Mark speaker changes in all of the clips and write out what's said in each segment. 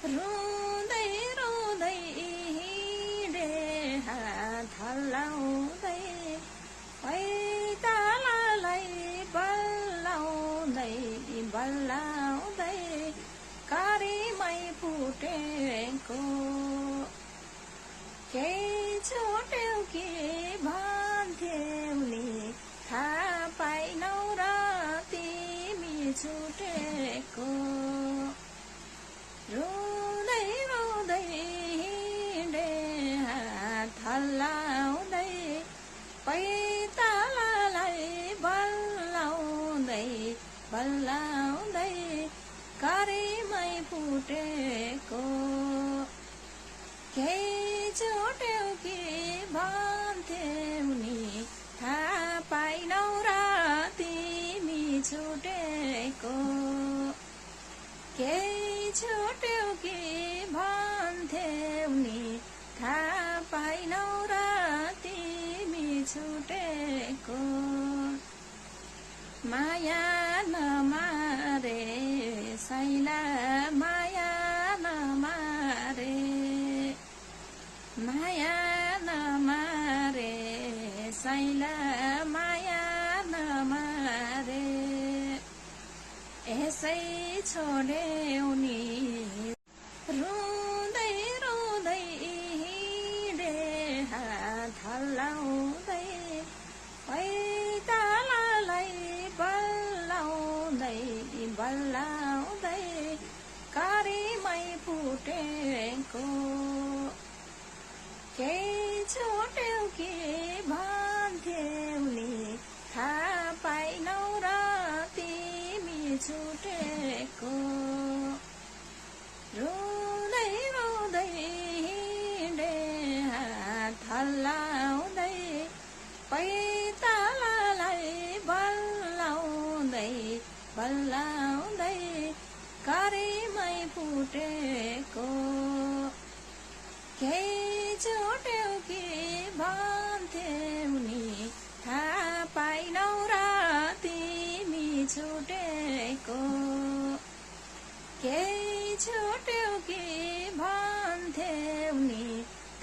Speaker 1: रुँदै रुँदै हिँडे हात हल्लाउँदै पैतालालाई बल्लाउँदै बल्लाउँदै कारीमै फुटेको केही छुट्यो कि भन्थ्यौ नि थाहा पाइनौ र तिमी छुटेको रुँदै रुँदै हिँडे हात हल्लाउँदै पैतालालाई बल्लाउँदै बल्लाउँदै कारीमै फुटेको केही छुट्यो कि भन्थ्यौ नि थाहा पाइनौ र तिमी छुटेको केही छुट्यो कि भन्थ्यौ नि थाहा पाइनौ र तिमी छुटेको माया नमारे साइला माया नमारे माया नमारे साइला माया नमारे यसै छोड्यौ नि रुँदै रुँदै हिँडे हात हल्लाउँदै पैतालालाई बल्लाउँदै बल्लाउँदै कारीमै फुटेको केही छुट्यो कि भन्थ्यौ नि थाहा पाइनौ र तिमी छुटेको रुँदै रुँदै हिँडे हात हल्लाउँदै पैतालालाई बल्लाउँदै बल्लाउँदै कारीमै फुटेको केही छुट्यो कि भन्थ्यौ नि थाहा पाइनौ र तिमी छुटेको केही छुट्यो कि भन्थ्यौ नि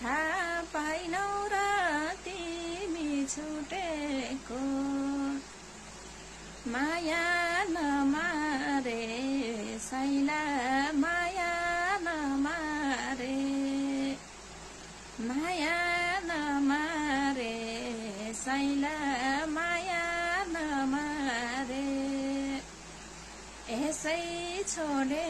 Speaker 1: थाहा पाइनौ र तिमी छुटेको माया नमारे साइला माया नमारे माया नमारे साइला माया नमारे यसै छोडे